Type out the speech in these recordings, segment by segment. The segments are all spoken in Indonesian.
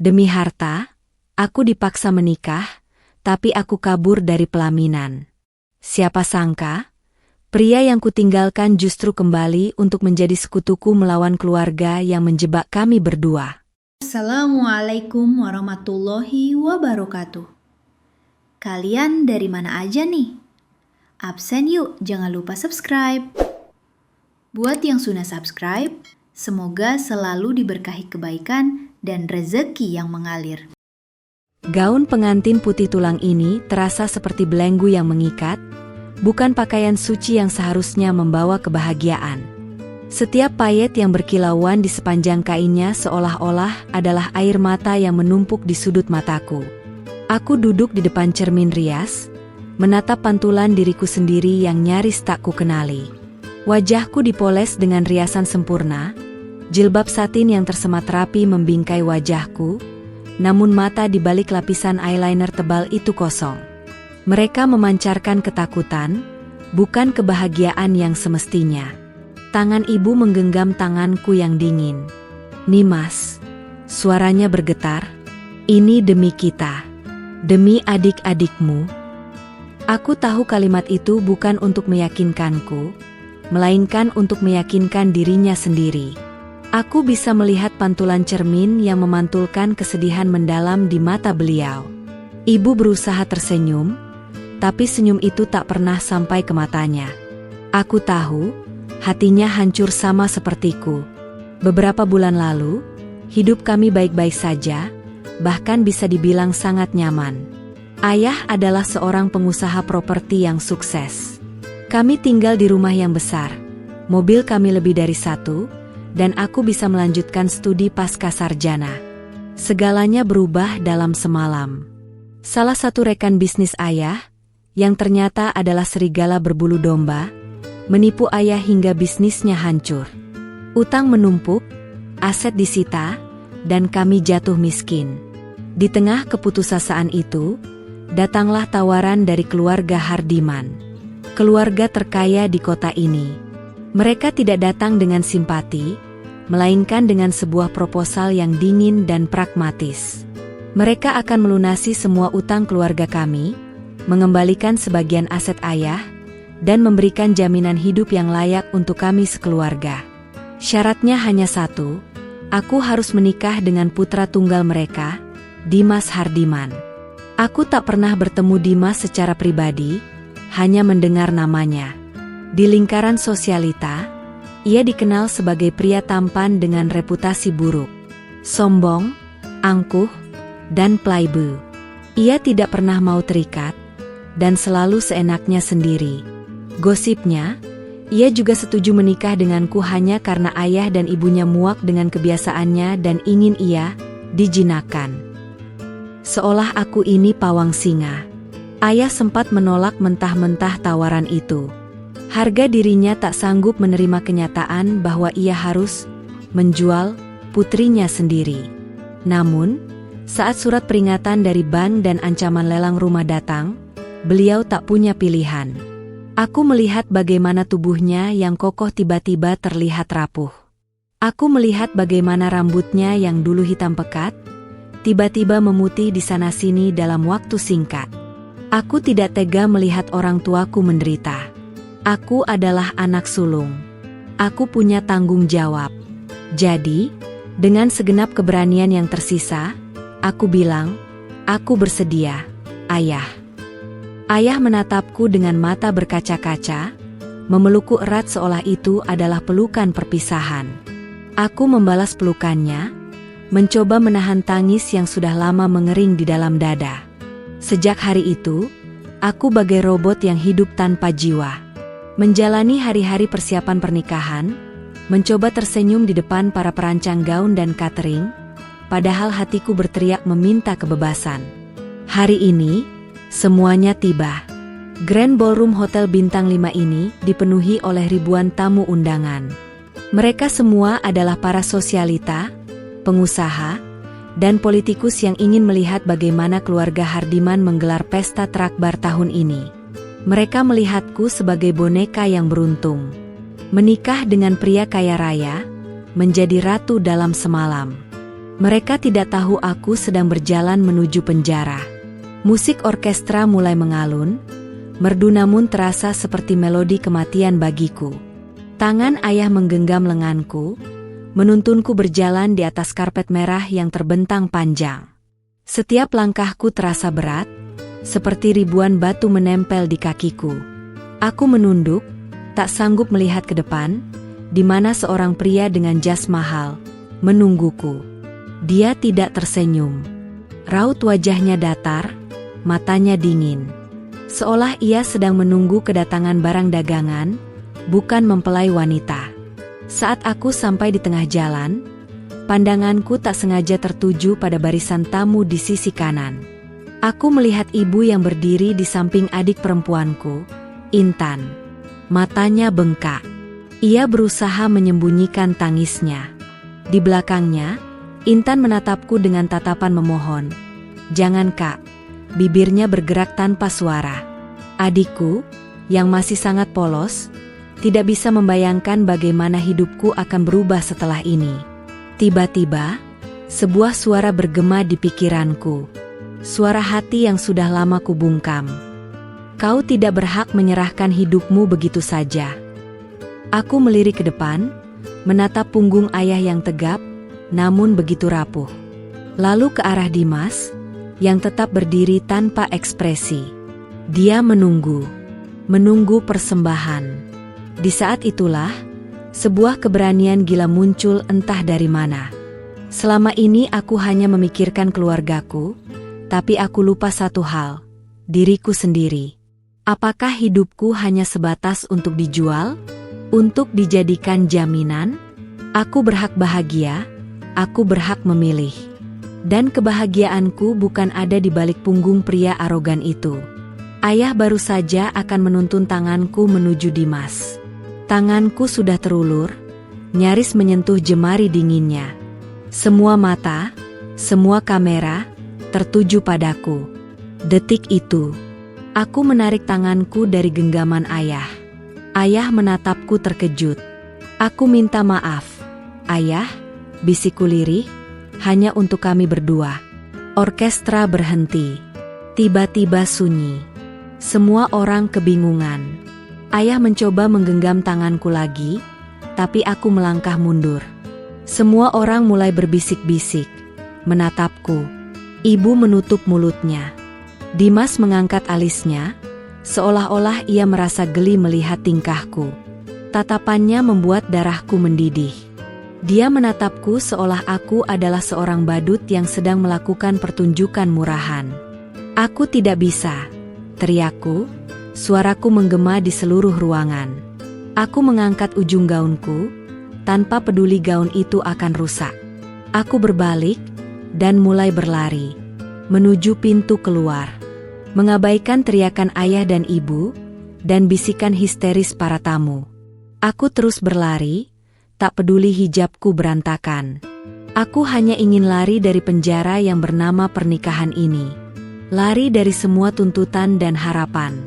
Demi harta, aku dipaksa menikah, tapi aku kabur dari pelaminan. Siapa sangka, pria yang kutinggalkan justru kembali untuk menjadi sekutuku melawan keluarga yang menjebak kami berdua. Assalamualaikum warahmatullahi wabarakatuh. Kalian dari mana aja nih? Absen yuk, jangan lupa subscribe. Buat yang sudah subscribe, semoga selalu diberkahi kebaikan dan rezeki yang mengalir. Gaun pengantin putih tulang ini terasa seperti belenggu yang mengikat, bukan pakaian suci yang seharusnya membawa kebahagiaan. Setiap payet yang berkilauan di sepanjang kainnya seolah-olah adalah air mata yang menumpuk di sudut mataku. Aku duduk di depan cermin rias, menatap pantulan diriku sendiri yang nyaris tak ku kenali. Wajahku dipoles dengan riasan sempurna, jilbab satin yang tersemat rapi membingkai wajahku, namun mata di balik lapisan eyeliner tebal itu kosong. Mereka memancarkan ketakutan, bukan kebahagiaan yang semestinya. Tangan ibu menggenggam tanganku yang dingin. "Nimas," suaranya bergetar, "ini demi kita. Demi adik-adikmu." Aku tahu kalimat itu bukan untuk meyakinkanku, melainkan untuk meyakinkan dirinya sendiri. Aku bisa melihat pantulan cermin yang memantulkan kesedihan mendalam di mata beliau. Ibu berusaha tersenyum, tapi senyum itu tak pernah sampai ke matanya. Aku tahu, hatinya hancur sama sepertiku. Beberapa bulan lalu, hidup kami baik-baik saja, bahkan bisa dibilang sangat nyaman. Ayah adalah seorang pengusaha properti yang sukses. Kami tinggal di rumah yang besar, mobil kami lebih dari satu, dan aku bisa melanjutkan studi pasca sarjana. Segalanya berubah dalam semalam. Salah satu rekan bisnis ayah, yang ternyata adalah serigala berbulu domba, menipu ayah hingga bisnisnya hancur. Utang menumpuk, aset disita, dan kami jatuh miskin. Di tengah keputusasaan itu, datanglah tawaran dari keluarga Hardiman. Keluarga terkaya di kota ini. Mereka tidak datang dengan simpati, melainkan dengan sebuah proposal yang dingin dan pragmatis. Mereka akan melunasi semua utang keluarga kami, mengembalikan sebagian aset ayah, dan memberikan jaminan hidup yang layak untuk kami sekeluarga. Syaratnya hanya satu, aku harus menikah dengan putra tunggal mereka, Dimas Hardiman. Aku tak pernah bertemu Dimas secara pribadi, hanya mendengar namanya. Di lingkaran sosialita, ia dikenal sebagai pria tampan dengan reputasi buruk. Sombong, angkuh, dan playboy. Ia tidak pernah mau terikat, dan selalu seenaknya sendiri. Gosipnya, ia juga setuju menikah denganku hanya karena ayah dan ibunya muak dengan kebiasaannya dan ingin ia dijinakkan. Seolah aku ini pawang singa. Ayah sempat menolak mentah-mentah tawaran itu. Harga dirinya tak sanggup menerima kenyataan bahwa ia harus menjual putrinya sendiri. Namun, saat surat peringatan dari bank dan ancaman lelang rumah datang, beliau tak punya pilihan. Aku melihat bagaimana tubuhnya yang kokoh tiba-tiba terlihat rapuh. Aku melihat bagaimana rambutnya yang dulu hitam pekat, tiba-tiba memutih di sana-sini dalam waktu singkat. Aku tidak tega melihat orang tuaku menderita. Aku adalah anak sulung. Aku punya tanggung jawab. Jadi, dengan segenap keberanian yang tersisa, aku bilang, "Aku bersedia, Ayah." Ayah menatapku dengan mata berkaca-kaca, memelukku erat seolah itu adalah pelukan perpisahan. Aku membalas pelukannya, mencoba menahan tangis yang sudah lama mengering di dalam dada. Sejak hari itu, aku bagai robot yang hidup tanpa jiwa. Menjalani hari-hari persiapan pernikahan, mencoba tersenyum di depan para perancang gaun dan catering, padahal hatiku berteriak meminta kebebasan. Hari ini, semuanya tiba. Grand Ballroom Hotel Bintang 5 ini dipenuhi oleh ribuan tamu undangan. Mereka semua adalah para sosialita, pengusaha, dan politikus yang ingin melihat bagaimana keluarga Hardiman menggelar pesta terakbar tahun ini. Mereka melihatku sebagai boneka yang beruntung. Menikah dengan pria kaya raya, menjadi ratu dalam semalam. Mereka tidak tahu aku sedang berjalan menuju penjara. Musik orkestra mulai mengalun, merdu namun terasa seperti melodi kematian bagiku. Tangan ayah menggenggam lenganku, menuntunku berjalan di atas karpet merah yang terbentang panjang. Setiap langkahku terasa berat, seperti ribuan batu menempel di kakiku. Aku menunduk, tak sanggup melihat ke depan, di mana seorang pria dengan jas mahal menungguku. Dia tidak tersenyum. Raut wajahnya datar, matanya dingin. Seolah ia sedang menunggu kedatangan barang dagangan, bukan mempelai wanita. Saat aku sampai di tengah jalan, pandanganku tak sengaja tertuju pada barisan tamu di sisi kanan. Aku melihat ibu yang berdiri di samping adik perempuanku, Intan. Matanya bengkak. Ia berusaha menyembunyikan tangisnya. Di belakangnya, Intan menatapku dengan tatapan memohon. "Jangan, Kak." Bibirnya bergerak tanpa suara. Adikku, yang masih sangat polos, tidak bisa membayangkan bagaimana hidupku akan berubah setelah ini. Tiba-tiba, sebuah suara bergema di pikiranku. Suara hati yang sudah lama kubungkam. "Kau tidak berhak menyerahkan hidupmu begitu saja." Aku melirik ke depan, menatap punggung ayah yang tegap, namun begitu rapuh. Lalu ke arah Dimas, yang tetap berdiri tanpa ekspresi. Dia menunggu persembahan. Di saat itulah, sebuah keberanian gila muncul entah dari mana. Selama ini aku hanya memikirkan keluargaku, tapi aku lupa satu hal, diriku sendiri. Apakah hidupku hanya sebatas untuk dijual? Untuk dijadikan jaminan? Aku berhak bahagia, aku berhak memilih. Dan kebahagiaanku bukan ada di balik punggung pria arogan itu. Ayah baru saja akan menuntun tanganku menuju Dimas. Tanganku sudah terulur, nyaris menyentuh jemari dinginnya. Semua mata, semua kamera, tertuju padaku. Detik itu, aku menarik tanganku dari genggaman ayah. Ayah menatapku terkejut. "Aku minta maaf, Ayah," bisikku lirih, "hanya untuk kami berdua." Orkestra berhenti. Tiba-tiba sunyi. Semua orang kebingungan. Ayah mencoba menggenggam tanganku lagi, tapi aku melangkah mundur. Semua orang mulai berbisik-bisik, menatapku. Ibu menutup mulutnya. Dimas mengangkat alisnya, seolah-olah ia merasa geli melihat tingkahku. Tatapannya membuat darahku mendidih. Dia menatapku seolah aku adalah seorang badut yang sedang melakukan pertunjukan murahan. "Aku tidak bisa," teriakku, suaraku menggema di seluruh ruangan. Aku mengangkat ujung gaunku, tanpa peduli gaun itu akan rusak. Aku berbalik, dan mulai berlari, menuju pintu keluar. Mengabaikan teriakan ayah dan ibu, dan bisikan histeris para tamu. Aku terus berlari, tak peduli hijabku berantakan. Aku hanya ingin lari dari penjara yang bernama pernikahan ini. Lari dari semua tuntutan dan harapan.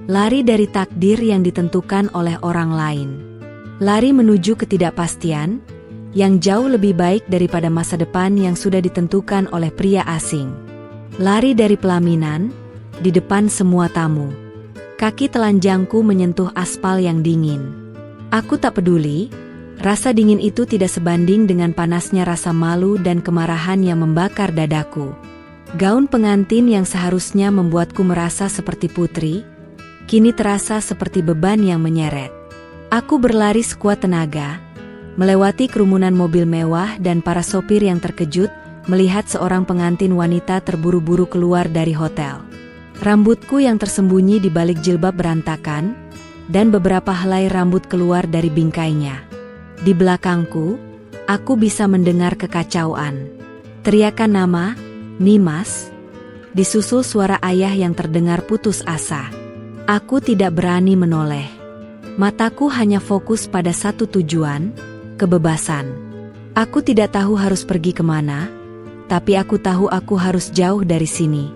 Lari dari takdir yang ditentukan oleh orang lain. Lari menuju ketidakpastian, yang jauh lebih baik daripada masa depan yang sudah ditentukan oleh pria asing. Lari dari pelaminan, di depan semua tamu. Kaki telanjangku menyentuh aspal yang dingin. Aku tak peduli, rasa dingin itu tidak sebanding dengan panasnya rasa malu dan kemarahan yang membakar dadaku. Gaun pengantin yang seharusnya membuatku merasa seperti putri, kini terasa seperti beban yang menyeret. Aku berlari sekuat tenaga, melewati kerumunan mobil mewah dan para sopir yang terkejut melihat seorang pengantin wanita terburu-buru keluar dari hotel. Rambutku yang tersembunyi di balik jilbab berantakan, dan beberapa helai rambut keluar dari bingkainya. Di belakangku, aku bisa mendengar kekacauan. Teriakan nama, "Nimas," disusul suara ayah yang terdengar putus asa. Aku tidak berani menoleh. Mataku hanya fokus pada satu tujuan, kebebasan. Aku tidak tahu harus pergi kemana, tapi aku tahu aku harus jauh dari sini.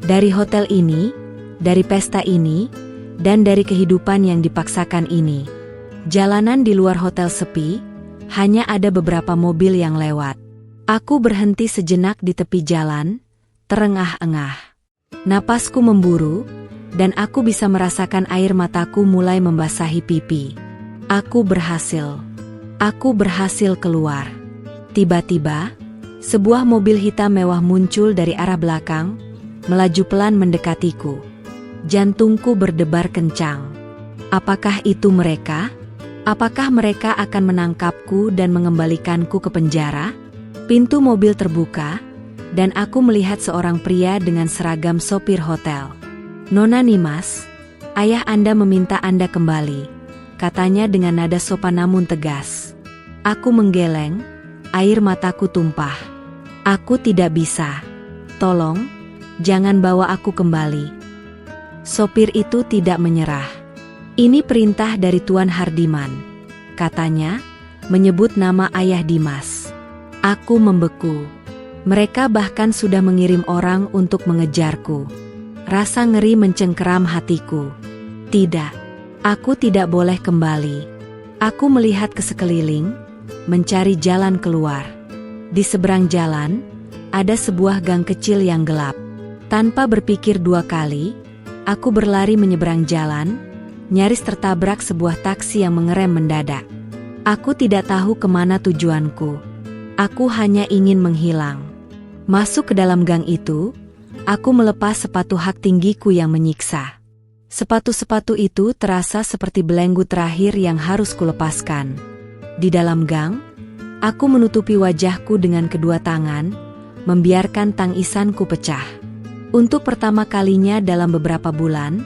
Dari hotel ini, dari pesta ini, dan dari kehidupan yang dipaksakan ini. Jalanan di luar hotel sepi, hanya ada beberapa mobil yang lewat. Aku berhenti sejenak di tepi jalan, terengah-engah. Napasku memburu, dan aku bisa merasakan air mataku mulai membasahi pipi. Aku berhasil. Aku berhasil keluar. Tiba-tiba, sebuah mobil hitam mewah muncul dari arah belakang, melaju pelan mendekatiku. Jantungku berdebar kencang. Apakah itu mereka? Apakah mereka akan menangkapku dan mengembalikanku ke penjara? Pintu mobil terbuka, dan aku melihat seorang pria dengan seragam sopir hotel. "Nona Nimas, ayah Anda meminta Anda kembali," katanya dengan nada sopan namun tegas. Aku menggeleng, air mataku tumpah. "Aku tidak bisa. Tolong, jangan bawa aku kembali." Sopir itu tidak menyerah. "Ini perintah dari Tuan Hardiman," katanya, menyebut nama ayah Dimas. Aku membeku. Mereka bahkan sudah mengirim orang untuk mengejarku. Rasa ngeri mencengkeram hatiku. Tidak, aku tidak boleh kembali. Aku melihat ke sekeliling, mencari jalan keluar. Di seberang jalan, ada sebuah gang kecil yang gelap. Tanpa berpikir dua kali, aku berlari menyeberang jalan, nyaris tertabrak sebuah taksi yang mengerem mendadak. Aku tidak tahu kemana tujuanku. Aku hanya ingin menghilang. Masuk ke dalam gang itu, aku melepas sepatu hak tinggiku yang menyiksa. Sepatu-sepatu itu terasa seperti belenggu terakhir yang harus kulepaskan. Di dalam gang, aku menutupi wajahku dengan kedua tangan, membiarkan tangisanku pecah. Untuk pertama kalinya dalam beberapa bulan,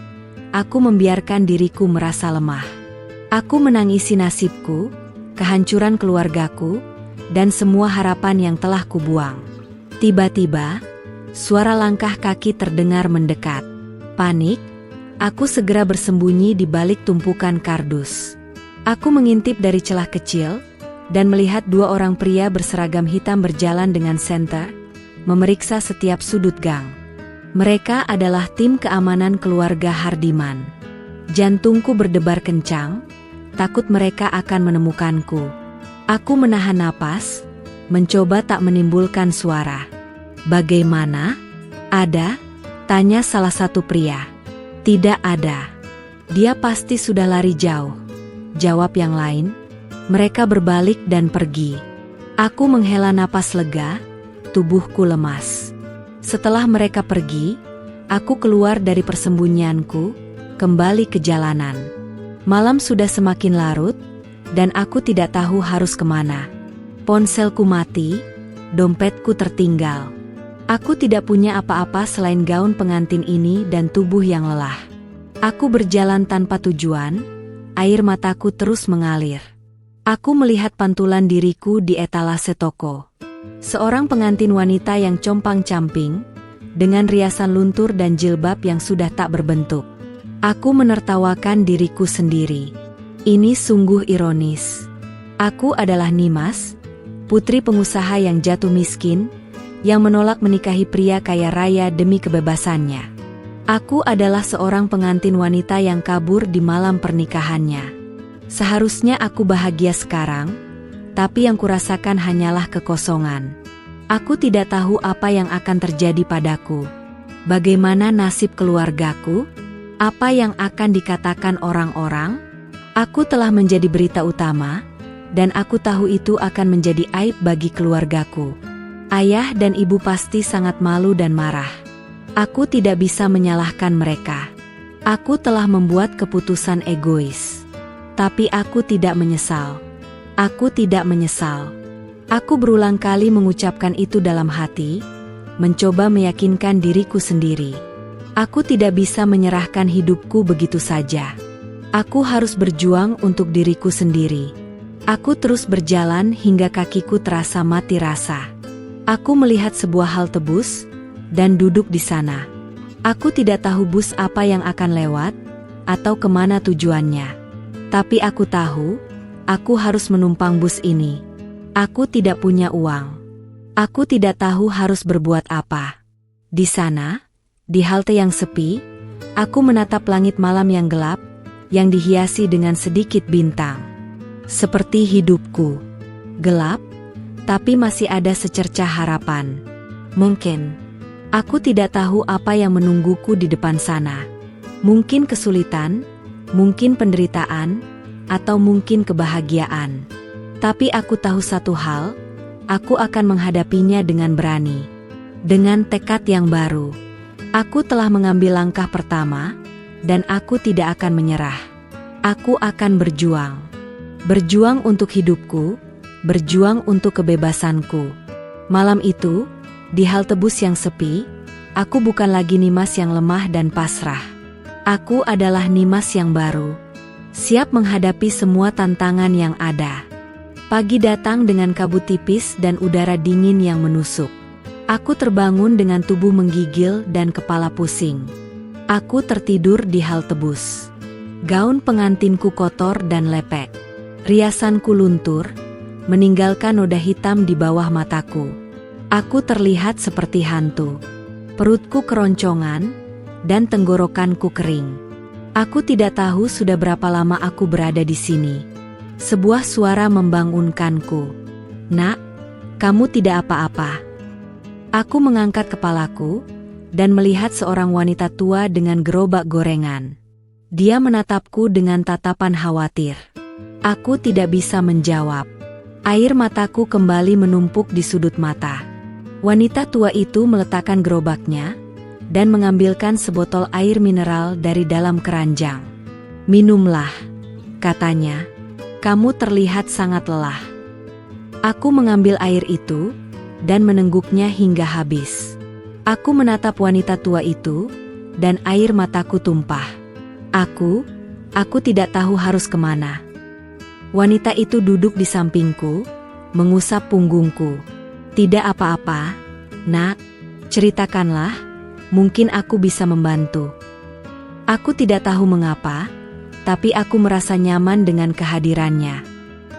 aku membiarkan diriku merasa lemah. Aku menangisi nasibku, kehancuran keluargaku, dan semua harapan yang telah kubuang. Tiba-tiba, suara langkah kaki terdengar mendekat. Panik, aku segera bersembunyi di balik tumpukan kardus. Aku mengintip dari celah kecil, dan melihat dua orang pria berseragam hitam berjalan dengan senter, memeriksa setiap sudut gang. Mereka adalah tim keamanan keluarga Hardiman. Jantungku berdebar kencang, takut mereka akan menemukanku. Aku menahan napas, mencoba tak menimbulkan suara. "Bagaimana? Ada?" tanya salah satu pria. "Tidak ada. Dia pasti sudah lari jauh," jawab yang lain. Mereka berbalik dan pergi. Aku menghela napas lega, tubuhku lemas. Setelah mereka pergi, aku keluar dari persembunyianku, kembali ke jalanan. Malam sudah semakin larut, dan aku tidak tahu harus kemana. Ponselku mati, dompetku tertinggal. Aku tidak punya apa-apa selain gaun pengantin ini dan tubuh yang lelah. Aku berjalan tanpa tujuan, air mataku terus mengalir. Aku melihat pantulan diriku di etalase toko. Seorang pengantin wanita yang compang-camping, dengan riasan luntur dan jilbab yang sudah tak berbentuk. Aku menertawakan diriku sendiri. Ini sungguh ironis. Aku adalah Nimas, putri pengusaha yang jatuh miskin, yang menolak menikahi pria kaya raya demi kebebasannya. Aku adalah seorang pengantin wanita yang kabur di malam pernikahannya. Seharusnya aku bahagia sekarang, tapi yang kurasakan hanyalah kekosongan. Aku tidak tahu apa yang akan terjadi padaku. Bagaimana nasib keluargaku? Apa yang akan dikatakan orang-orang? Aku telah menjadi berita utama, dan aku tahu itu akan menjadi aib bagi keluargaku. Ayah dan ibu pasti sangat malu dan marah. Aku tidak bisa menyalahkan mereka. Aku telah membuat keputusan egois. Tapi aku tidak menyesal. Aku tidak menyesal. Aku berulang kali mengucapkan itu dalam hati, mencoba meyakinkan diriku sendiri. Aku tidak bisa menyerahkan hidupku begitu saja. Aku harus berjuang untuk diriku sendiri. Aku terus berjalan hingga kakiku terasa mati rasa. Aku melihat sebuah halte bus, dan duduk di sana. Aku tidak tahu bus apa yang akan lewat, atau kemana tujuannya. Tapi aku tahu, aku harus menumpang bus ini. Aku tidak punya uang. Aku tidak tahu harus berbuat apa. Di sana, di halte yang sepi, aku menatap langit malam yang gelap, yang dihiasi dengan sedikit bintang. Seperti hidupku. Gelap, tapi masih ada secercah harapan. Mungkin aku tidak tahu apa yang menungguku di depan sana. Mungkin kesulitan, mungkin penderitaan, atau mungkin kebahagiaan. Tapi aku tahu satu hal, aku akan menghadapinya dengan berani. Dengan tekad yang baru. Aku telah mengambil langkah pertama, dan aku tidak akan menyerah. Aku akan berjuang. Berjuang untuk hidupku, berjuang untuk kebebasanku. Malam itu, di halte bus yang sepi, aku bukan lagi Nimas yang lemah dan pasrah. Aku adalah Nimas yang baru. Siap menghadapi semua tantangan yang ada. Pagi datang dengan kabut tipis dan udara dingin yang menusuk. Aku terbangun dengan tubuh menggigil dan kepala pusing. Aku tertidur di halte bus. Gaun pengantinku kotor dan lepek. Riasanku luntur, meninggalkan noda hitam di bawah mataku. Aku terlihat seperti hantu. Perutku keroncongan, dan tenggorokanku kering. Aku tidak tahu sudah berapa lama aku berada di sini. Sebuah suara membangunkanku. Nak, kamu tidak apa-apa. Aku mengangkat kepalaku, dan melihat seorang wanita tua dengan gerobak gorengan. Dia menatapku dengan tatapan khawatir. Aku tidak bisa menjawab. Air mataku kembali menumpuk di sudut mata. Wanita tua itu meletakkan gerobaknya, dan mengambilkan sebotol air mineral dari dalam keranjang. Minumlah, katanya. Kamu terlihat sangat lelah. Aku mengambil air itu, dan menengguknya hingga habis. Aku menatap wanita tua itu, dan air mataku tumpah. Aku tidak tahu harus kemana. Wanita itu duduk di sampingku, mengusap punggungku. Tidak apa-apa, nak, ceritakanlah. Mungkin aku bisa membantu. Aku tidak tahu mengapa, tapi aku merasa nyaman dengan kehadirannya.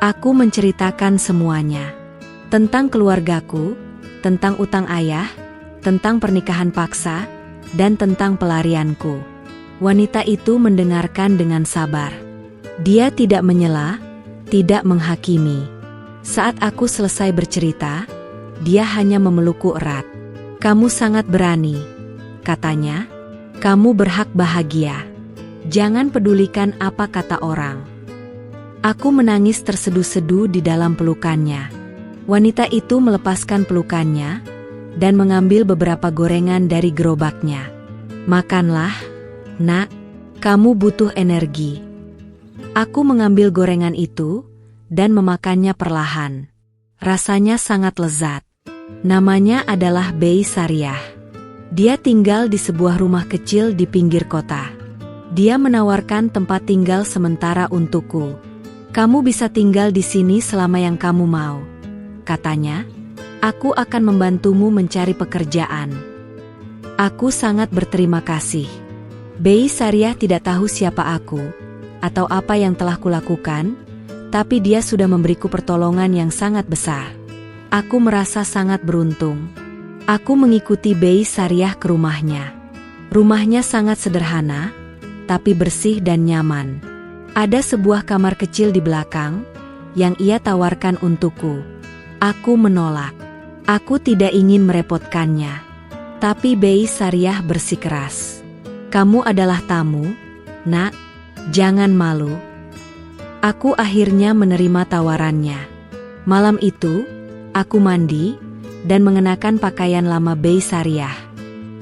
Aku menceritakan semuanya. Tentang keluargaku, tentang utang ayah, tentang pernikahan paksa, dan tentang pelarianku. Wanita itu mendengarkan dengan sabar. Dia tidak menyela, tidak menghakimi. Saat aku selesai bercerita, dia hanya memelukku erat. Kamu sangat berani. Katanya, kamu berhak bahagia. Jangan pedulikan apa kata orang. Aku menangis terseduh-seduh di dalam pelukannya. Wanita itu melepaskan pelukannya, dan mengambil beberapa gorengan dari gerobaknya. Makanlah, nak, kamu butuh energi. Aku mengambil gorengan itu, dan memakannya perlahan. Rasanya sangat lezat. Namanya adalah Bei Sariah. Dia tinggal di sebuah rumah kecil di pinggir kota. Dia menawarkan tempat tinggal sementara untukku. Kamu bisa tinggal di sini selama yang kamu mau. Katanya, aku akan membantumu mencari pekerjaan. Aku sangat berterima kasih. Bei Sariah tidak tahu siapa aku, atau apa yang telah kulakukan, tapi dia sudah memberiku pertolongan yang sangat besar. Aku merasa sangat beruntung. Aku mengikuti Bei Sariah ke rumahnya. Rumahnya sangat sederhana, tapi bersih dan nyaman. Ada sebuah kamar kecil di belakang, yang ia tawarkan untukku. Aku menolak. Aku tidak ingin merepotkannya. Tapi Bei Sariah bersikeras. Kamu adalah tamu, nak, jangan malu. Aku akhirnya menerima tawarannya. Malam itu, aku mandi, dan mengenakan pakaian lama Bei Sariah.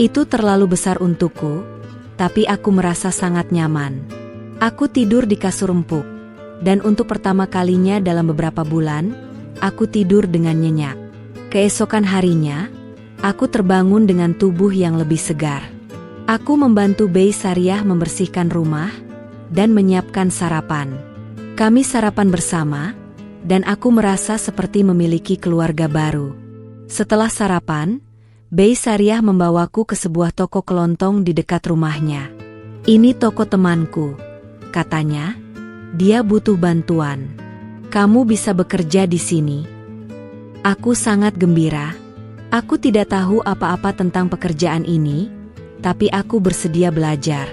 Itu terlalu besar untukku, tapi aku merasa sangat nyaman. Aku tidur di kasur empuk, dan untuk pertama kalinya dalam beberapa bulan, aku tidur dengan nyenyak. Keesokan harinya, aku terbangun dengan tubuh yang lebih segar. Aku membantu Bei Sariah membersihkan rumah, dan menyiapkan sarapan. Kami sarapan bersama, dan aku merasa seperti memiliki keluarga baru. Setelah sarapan, Bei Sariah membawaku ke sebuah toko kelontong di dekat rumahnya. Ini toko temanku, katanya. Dia butuh bantuan. Kamu bisa bekerja di sini. Aku sangat gembira. Aku tidak tahu apa-apa tentang pekerjaan ini, tapi aku bersedia belajar.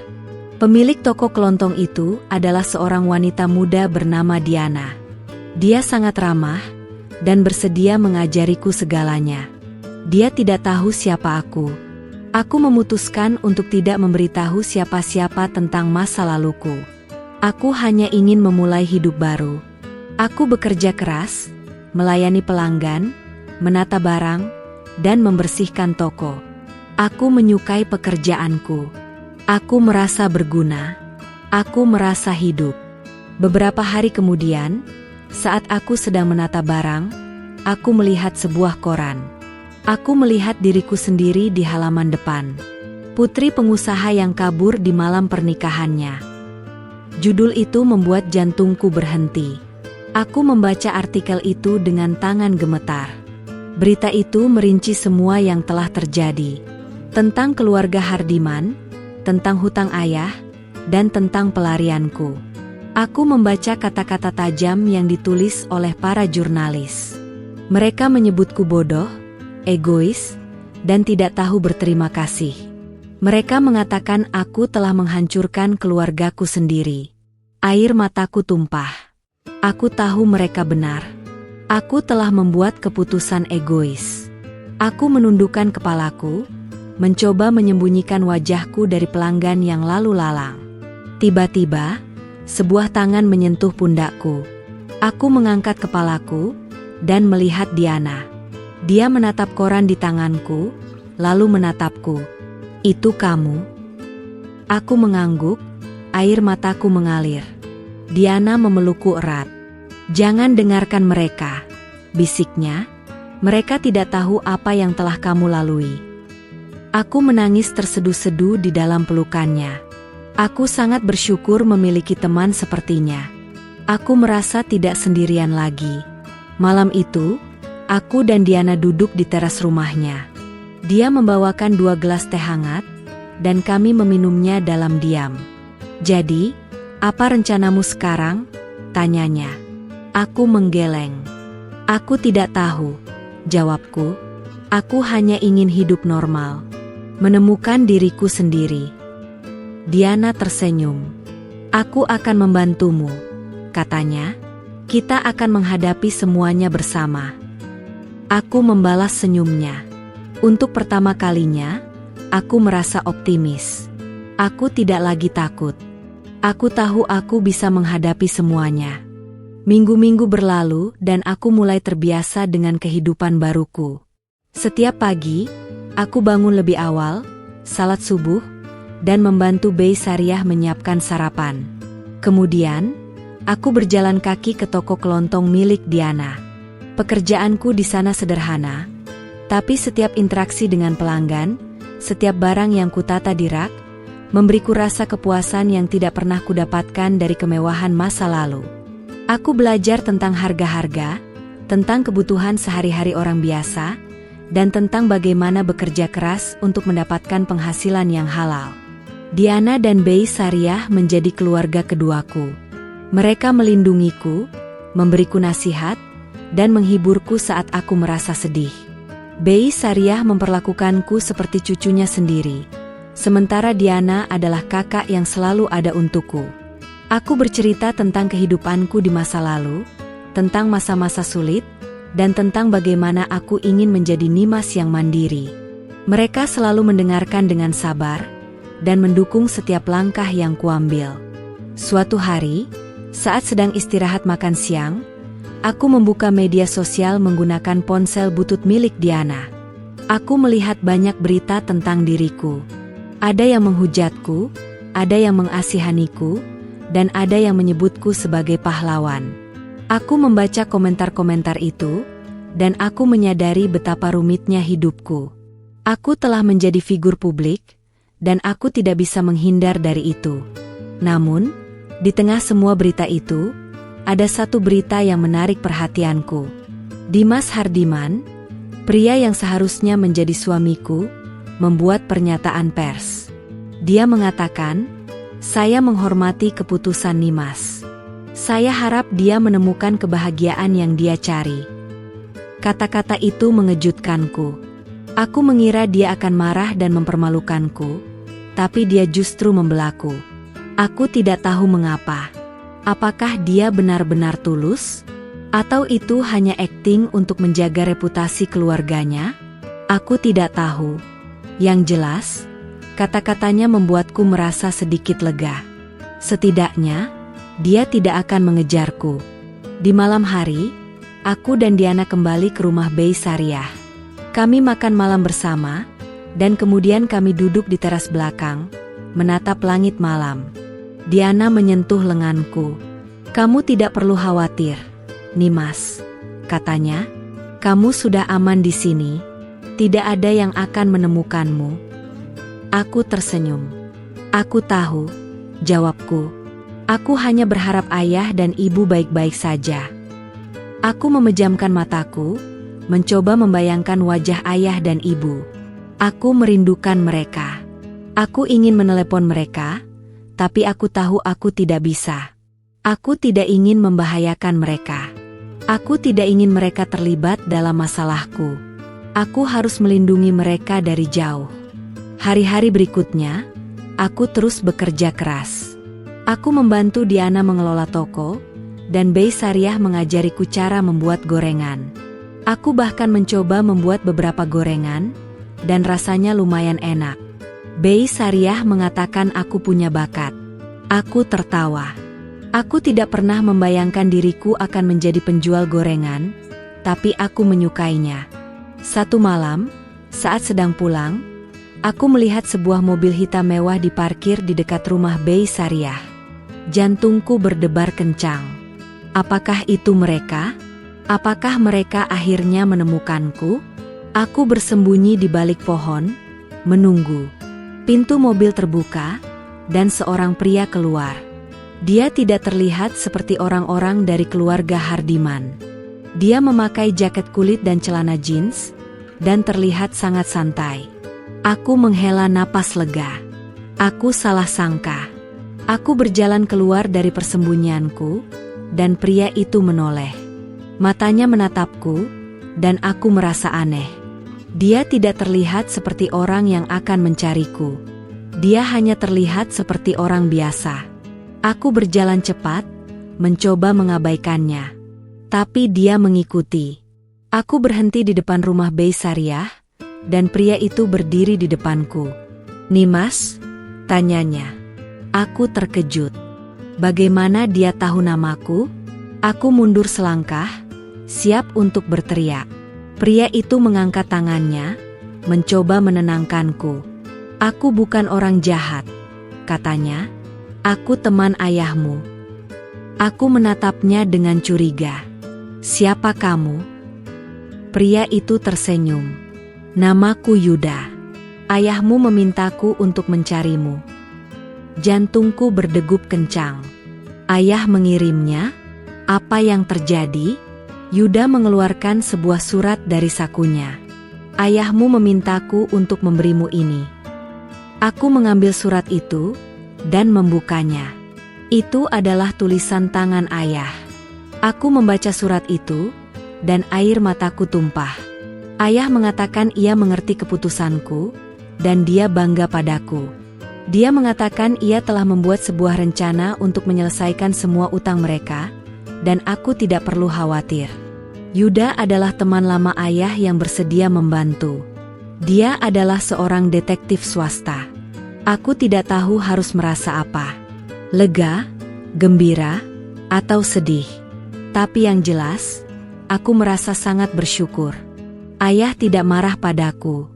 Pemilik toko kelontong itu adalah seorang wanita muda bernama Diana. Dia sangat ramah, dan bersedia mengajariku segalanya. Dia tidak tahu siapa aku. Aku memutuskan untuk tidak memberitahu siapa-siapa tentang masa laluku. Aku hanya ingin memulai hidup baru. Aku bekerja keras, melayani pelanggan, menata barang, dan membersihkan toko. Aku menyukai pekerjaanku. Aku merasa berguna. Aku merasa hidup. Beberapa hari kemudian, saat aku sedang menata barang, aku melihat sebuah koran. Aku melihat diriku sendiri di halaman depan. Putri pengusaha yang kabur di malam pernikahannya. Judul itu membuat jantungku berhenti. Aku membaca artikel itu dengan tangan gemetar. Berita itu merinci semua yang telah terjadi. Tentang keluarga Hardiman, tentang hutang ayah, dan tentang pelarianku. Aku membaca kata-kata tajam yang ditulis oleh para jurnalis. Mereka menyebutku bodoh, egois, dan tidak tahu berterima kasih. Mereka mengatakan aku telah menghancurkan keluargaku sendiri. Air mataku tumpah. Aku tahu mereka benar. Aku telah membuat keputusan egois. Aku menundukkan kepalaku, mencoba menyembunyikan wajahku dari pelanggan yang lalu lalang. Tiba-tiba, sebuah tangan menyentuh pundakku. Aku mengangkat kepalaku dan melihat Diana. Dia menatap koran di tanganku, lalu menatapku. "Itu kamu?" Aku mengangguk, air mataku mengalir. Diana memelukku erat. "Jangan dengarkan mereka," bisiknya. "Mereka tidak tahu apa yang telah kamu lalui." Aku menangis terseduh-seduh di dalam pelukannya. Aku sangat bersyukur memiliki teman sepertinya. Aku merasa tidak sendirian lagi. Malam itu, aku dan Diana duduk di teras rumahnya. Dia membawakan 2 gelas teh hangat, dan kami meminumnya dalam diam. "Jadi, apa rencanamu sekarang?" tanyanya. Aku menggeleng. "Aku tidak tahu," jawabku. "Aku hanya ingin hidup normal. Menemukan diriku sendiri." Diana tersenyum. "Aku akan membantumu," katanya. "Kita akan menghadapi semuanya bersama." Aku membalas senyumnya. Untuk pertama kalinya, aku merasa optimis. Aku tidak lagi takut. Aku tahu aku bisa menghadapi semuanya. Minggu-minggu berlalu dan aku mulai terbiasa dengan kehidupan baruku. Setiap pagi, aku bangun lebih awal, salat subuh, dan membantu Bei Sariah menyiapkan sarapan. Kemudian, aku berjalan kaki ke toko kelontong milik Diana. Pekerjaanku di sana sederhana, tapi setiap interaksi dengan pelanggan, setiap barang yang kutata di rak, memberiku rasa kepuasan yang tidak pernah kudapatkan dari kemewahan masa lalu. Aku belajar tentang harga-harga, tentang kebutuhan sehari-hari orang biasa, dan tentang bagaimana bekerja keras untuk mendapatkan penghasilan yang halal. Diana dan Bei Sariah menjadi keluarga keduaku. Mereka melindungiku, memberiku nasihat, dan menghiburku saat aku merasa sedih. Bei Sariah memperlakukanku seperti cucunya sendiri, sementara Diana adalah kakak yang selalu ada untukku. Aku bercerita tentang kehidupanku di masa lalu, tentang masa-masa sulit, dan tentang bagaimana aku ingin menjadi Nimas yang mandiri. Mereka selalu mendengarkan dengan sabar, dan mendukung setiap langkah yang kuambil. Suatu hari, saat sedang istirahat makan siang, aku membuka media sosial menggunakan ponsel butut milik Diana. Aku melihat banyak berita tentang diriku. Ada yang menghujatku, ada yang mengasihaniku, dan ada yang menyebutku sebagai pahlawan. Aku membaca komentar-komentar itu, dan aku menyadari betapa rumitnya hidupku. Aku telah menjadi figur publik, dan aku tidak bisa menghindar dari itu. Namun, di tengah semua berita itu, ada satu berita yang menarik perhatianku. Dimas Hardiman, pria yang seharusnya menjadi suamiku, membuat pernyataan pers. Dia mengatakan, "Saya menghormati keputusan Nimas. Saya harap dia menemukan kebahagiaan yang dia cari." Kata-kata itu mengejutkanku. Aku mengira dia akan marah dan mempermalukanku, tapi dia justru membelaku. Aku tidak tahu mengapa. Apakah dia benar-benar tulus? Atau itu hanya akting untuk menjaga reputasi keluarganya? Aku tidak tahu. Yang jelas, kata-katanya membuatku merasa sedikit lega. Setidaknya, dia tidak akan mengejarku. Di malam hari, aku dan Diana kembali ke rumah Bey Sariah. Kami makan malam bersama, dan kemudian kami duduk di teras belakang, menatap langit malam. Diana menyentuh lenganku. "Kamu tidak perlu khawatir, Nimas," katanya. "Kamu sudah aman di sini. Tidak ada yang akan menemukanmu." Aku tersenyum. "Aku tahu," jawabku. "Aku hanya berharap ayah dan ibu baik-baik saja." Aku memejamkan mataku, mencoba membayangkan wajah ayah dan ibu. Aku merindukan mereka. Aku ingin menelepon mereka, tapi aku tahu aku tidak bisa. Aku tidak ingin membahayakan mereka. Aku tidak ingin mereka terlibat dalam masalahku. Aku harus melindungi mereka dari jauh. Hari-hari berikutnya, aku terus bekerja keras. Aku membantu Diana mengelola toko, dan Bey Sariah mengajariku cara membuat gorengan. Aku bahkan mencoba membuat beberapa gorengan, dan rasanya lumayan enak. Bey Sariah mengatakan aku punya bakat. Aku tertawa. Aku tidak pernah membayangkan diriku akan menjadi penjual gorengan, tapi aku menyukainya. Satu malam, saat sedang pulang, aku melihat sebuah mobil hitam mewah diparkir di dekat rumah Bey Sariah. Jantungku berdebar kencang. Apakah itu mereka? Apakah mereka akhirnya menemukanku? Aku bersembunyi di balik pohon, menunggu. Pintu mobil terbuka, dan seorang pria keluar. Dia tidak terlihat seperti orang-orang dari keluarga Hardiman. Dia memakai jaket kulit dan celana jeans, dan terlihat sangat santai. Aku menghela napas lega. Aku salah sangka. Aku berjalan keluar dari persembunyianku, dan pria itu menoleh. Matanya menatapku, dan aku merasa aneh. Dia tidak terlihat seperti orang yang akan mencariku. Dia hanya terlihat seperti orang biasa. Aku berjalan cepat, mencoba mengabaikannya. Tapi dia mengikuti. Aku berhenti di depan rumah Bey Sariah, dan pria itu berdiri di depanku. "Nimas?" tanyanya. Aku terkejut. Bagaimana dia tahu namaku? Aku mundur selangkah, siap untuk berteriak. Pria itu mengangkat tangannya, mencoba menenangkanku. "Aku bukan orang jahat," katanya. "Aku teman ayahmu." Aku menatapnya dengan curiga. "Siapa kamu?" Pria itu tersenyum. "Namaku Yuda. Ayahmu memintaku untuk mencarimu." Jantungku berdegup kencang. "Ayah mengirimnya? Apa yang terjadi?" Yuda mengeluarkan sebuah surat dari sakunya. "Ayahmu memintaku untuk memberimu ini." Aku mengambil surat itu, dan membukanya. Itu adalah tulisan tangan ayah. Aku membaca surat itu, dan air mataku tumpah. Ayah mengatakan ia mengerti keputusanku, dan dia bangga padaku. Dia mengatakan ia telah membuat sebuah rencana untuk menyelesaikan semua utang mereka, dan aku tidak perlu khawatir. Yuda adalah teman lama ayah yang bersedia membantu. Dia adalah seorang detektif swasta. Aku tidak tahu harus merasa apa. Lega, gembira, atau sedih. Tapi yang jelas, aku merasa sangat bersyukur. Ayah tidak marah padaku.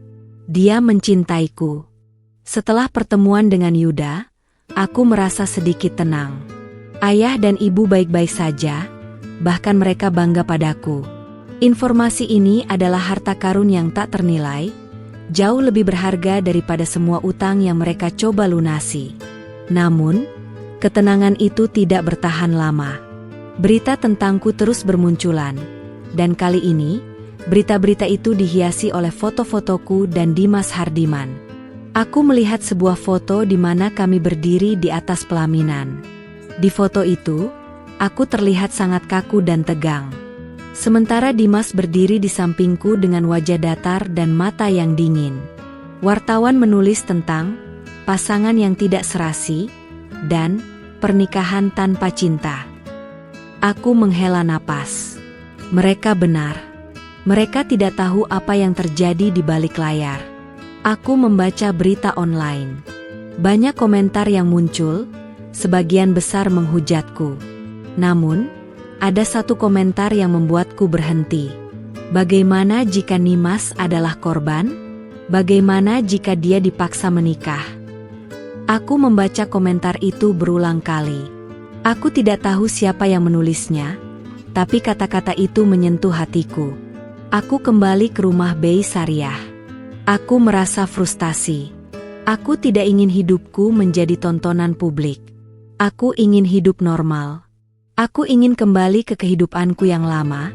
Dia mencintaiku. Setelah pertemuan dengan Yuda, aku merasa sedikit tenang. Ayah dan ibu baik-baik saja, bahkan mereka bangga padaku. Informasi ini adalah harta karun yang tak ternilai, jauh lebih berharga daripada semua utang yang mereka coba lunasi. Namun, ketenangan itu tidak bertahan lama. Berita tentangku terus bermunculan, dan kali ini, berita-berita itu dihiasi oleh foto-fotoku dan Dimas Hardiman. Aku melihat sebuah foto di mana kami berdiri di atas pelaminan. Di foto itu, aku terlihat sangat kaku dan tegang. Sementara Dimas berdiri di sampingku dengan wajah datar dan mata yang dingin. Wartawan menulis tentang pasangan yang tidak serasi dan pernikahan tanpa cinta. Aku menghela napas. Mereka benar. Mereka tidak tahu apa yang terjadi di balik layar. Aku membaca berita online. Banyak komentar yang muncul, sebagian besar menghujatku. Namun, ada satu komentar yang membuatku berhenti. Bagaimana jika Nimas adalah korban? Bagaimana jika dia dipaksa menikah? Aku membaca komentar itu berulang kali. Aku tidak tahu siapa yang menulisnya, tapi kata-kata itu menyentuh hatiku. Aku kembali ke rumah Bei Sariah. Aku merasa frustasi. Aku tidak ingin hidupku menjadi tontonan publik. Aku ingin hidup normal. Aku ingin kembali ke kehidupanku yang lama,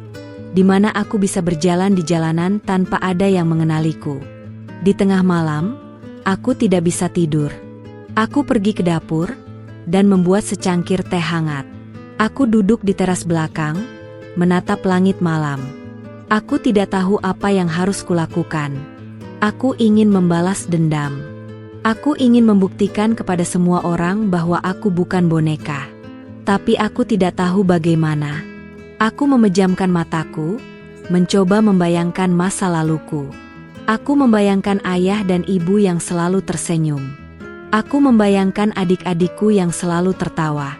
di mana aku bisa berjalan di jalanan tanpa ada yang mengenaliku. Di tengah malam, aku tidak bisa tidur. Aku pergi ke dapur dan membuat secangkir teh hangat. Aku duduk di teras belakang, menatap langit malam. Aku tidak tahu apa yang harus kulakukan. Aku ingin membalas dendam. Aku ingin membuktikan kepada semua orang bahwa aku bukan boneka. Tapi aku tidak tahu bagaimana. Aku memejamkan mataku, mencoba membayangkan masa laluku. Aku membayangkan ayah dan ibu yang selalu tersenyum. Aku membayangkan adik-adikku yang selalu tertawa.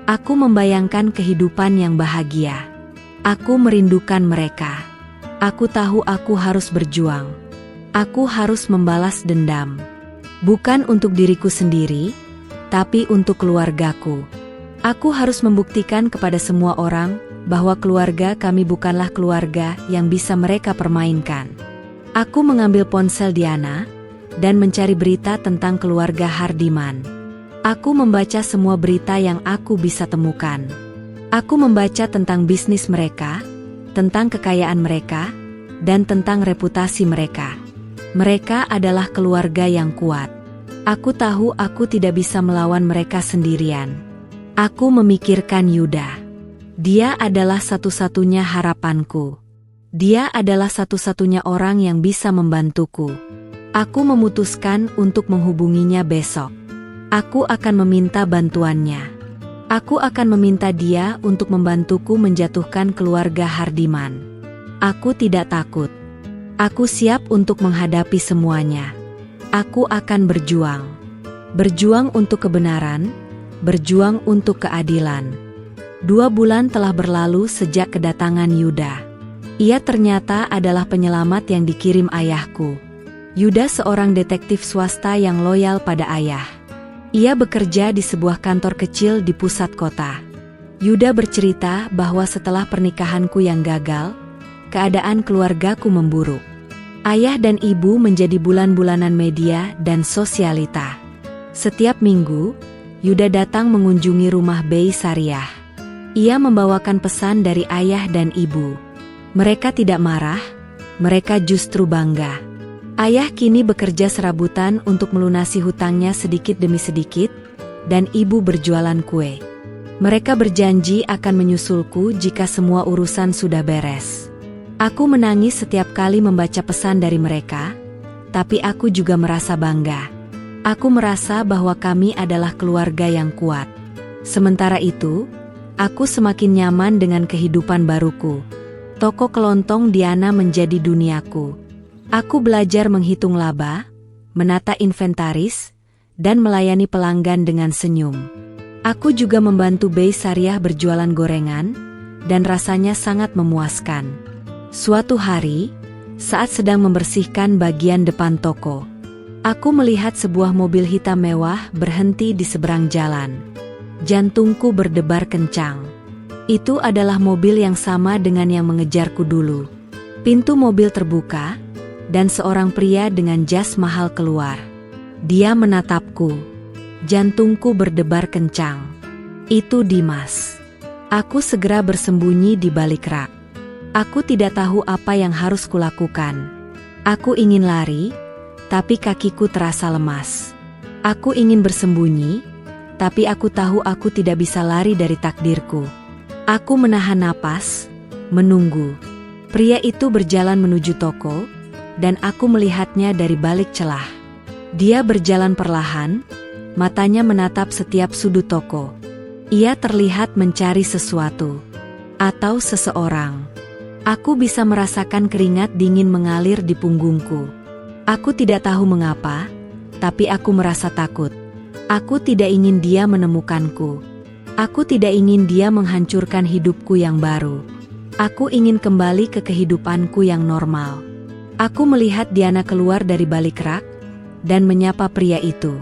Aku membayangkan kehidupan yang bahagia. Aku merindukan mereka. Aku tahu aku harus berjuang. Aku harus membalas dendam. Bukan untuk diriku sendiri, tapi untuk keluargaku. Aku harus membuktikan kepada semua orang bahwa keluarga kami bukanlah keluarga yang bisa mereka permainkan. Aku mengambil ponsel Diana dan mencari berita tentang keluarga Hardiman. Aku membaca semua berita yang aku bisa temukan. Aku membaca tentang bisnis mereka, tentang kekayaan mereka, dan tentang reputasi mereka. Mereka adalah keluarga yang kuat. Aku tahu aku tidak bisa melawan mereka sendirian. Aku memikirkan Yuda. Dia adalah satu-satunya harapanku. Dia adalah satu-satunya orang yang bisa membantuku. Aku memutuskan untuk menghubunginya besok. Aku akan meminta bantuannya. Aku akan meminta dia untuk membantuku menjatuhkan keluarga Hardiman. Aku tidak takut. Aku siap untuk menghadapi semuanya. Aku akan berjuang. Berjuang untuk kebenaran, berjuang untuk keadilan. 2 bulan telah berlalu sejak kedatangan Yuda. Ia ternyata adalah penyelamat yang dikirim ayahku. Yuda seorang detektif swasta yang loyal pada ayah. Ia bekerja di sebuah kantor kecil di pusat kota. Yuda bercerita bahwa setelah pernikahanku yang gagal, keadaan keluargaku memburuk. Ayah dan ibu menjadi bulan-bulanan media dan sosialita. Setiap minggu, Yuda datang mengunjungi rumah Bei Sariah. Ia membawakan pesan dari ayah dan ibu. Mereka tidak marah, mereka justru bangga. Ayah kini bekerja serabutan untuk melunasi hutangnya sedikit demi sedikit, dan ibu berjualan kue. Mereka berjanji akan menyusulku jika semua urusan sudah beres. Aku menangis setiap kali membaca pesan dari mereka, tapi aku juga merasa bangga. Aku merasa bahwa kami adalah keluarga yang kuat. Sementara itu, aku semakin nyaman dengan kehidupan baruku. Toko kelontong Diana menjadi duniaku. Aku belajar menghitung laba, menata inventaris, dan melayani pelanggan dengan senyum. Aku juga membantu Bei Sariah berjualan gorengan, dan rasanya sangat memuaskan. Suatu hari, saat sedang membersihkan bagian depan toko, aku melihat sebuah mobil hitam mewah berhenti di seberang jalan. Jantungku berdebar kencang. Itu adalah mobil yang sama dengan yang mengejarku dulu. Pintu mobil terbuka, dan seorang pria dengan jas mahal keluar. Dia menatapku. Jantungku berdebar kencang. Itu Dimas. Aku segera bersembunyi di balik rak. Aku tidak tahu apa yang harus kulakukan. Aku ingin lari, tapi kakiku terasa lemas. Aku ingin bersembunyi, tapi aku tahu aku tidak bisa lari dari takdirku. Aku menahan napas, menunggu. Pria itu berjalan menuju toko, dan aku melihatnya dari balik celah. Dia berjalan perlahan, matanya menatap setiap sudut toko. Ia terlihat mencari sesuatu atau seseorang. Aku bisa merasakan keringat dingin mengalir di punggungku. Aku tidak tahu mengapa, tapi aku merasa takut. Aku tidak ingin dia menemukanku. Aku tidak ingin dia menghancurkan hidupku yang baru. Aku ingin kembali ke kehidupanku yang normal. Aku melihat Diana keluar dari balik rak dan menyapa pria itu.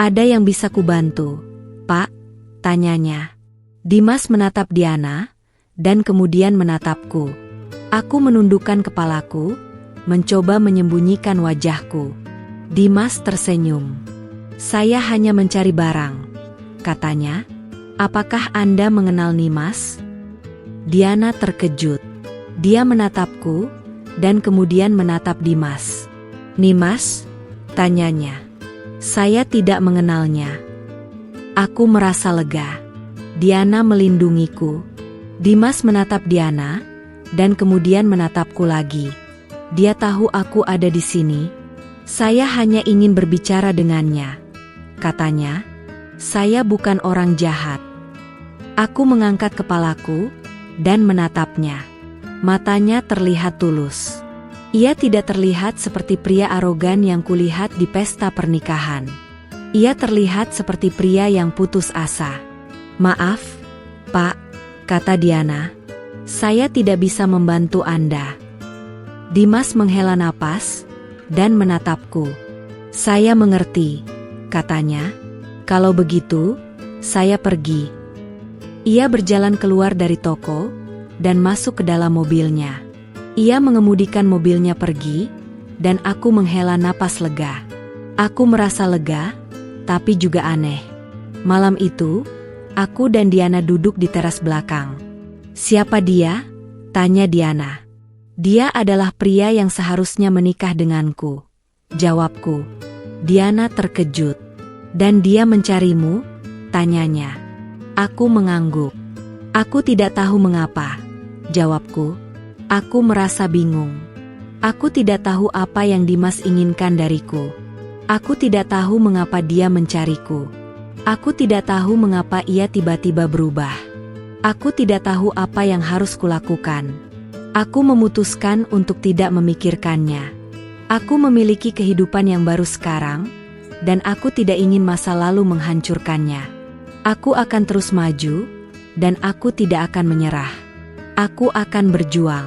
"Ada yang bisa kubantu, Pak?" tanyanya. Dimas menatap Diana dan kemudian menatapku. Aku menundukkan kepalaku, mencoba menyembunyikan wajahku. Dimas tersenyum. "Saya hanya mencari barang," katanya. "Apakah Anda mengenal Nimas?" Diana terkejut. Dia menatapku dan kemudian menatap Dimas. "Nimas?" tanyanya. "Saya tidak mengenalnya." Aku merasa lega. Diana melindungiku. Dimas menatap Diana dan kemudian menatapku lagi. Dia tahu aku ada di sini. "Saya hanya ingin berbicara dengannya," katanya. "Saya bukan orang jahat." Aku mengangkat kepalaku dan menatapnya. Matanya terlihat tulus. Ia tidak terlihat seperti pria arogan yang kulihat di pesta pernikahan. Ia terlihat seperti pria yang putus asa. "Maaf, Pak," kata Diana. "Saya tidak bisa membantu Anda." Dimas menghela napas dan menatapku. "Saya mengerti," katanya. "Kalau begitu, saya pergi." Ia berjalan keluar dari toko dan masuk ke dalam mobilnya. Ia mengemudikan mobilnya pergi, dan aku menghela napas lega. Aku merasa lega, tapi juga aneh. Malam itu, aku dan Diana duduk di teras belakang. "Siapa dia?" tanya Diana. "Dia adalah pria yang seharusnya menikah denganku," jawabku. Diana terkejut. "Dan dia mencarimu?" tanyanya. Aku mengangguk. "Aku tidak tahu mengapa," jawabku. "Aku merasa bingung. Aku tidak tahu apa yang Dimas inginkan dariku. Aku tidak tahu mengapa dia mencariku. Aku tidak tahu mengapa ia tiba-tiba berubah. Aku tidak tahu apa yang harus kulakukan. Aku memutuskan untuk tidak memikirkannya. Aku memiliki kehidupan yang baru sekarang, dan aku tidak ingin masa lalu menghancurkannya. Aku akan terus maju, dan aku tidak akan menyerah. Aku akan berjuang.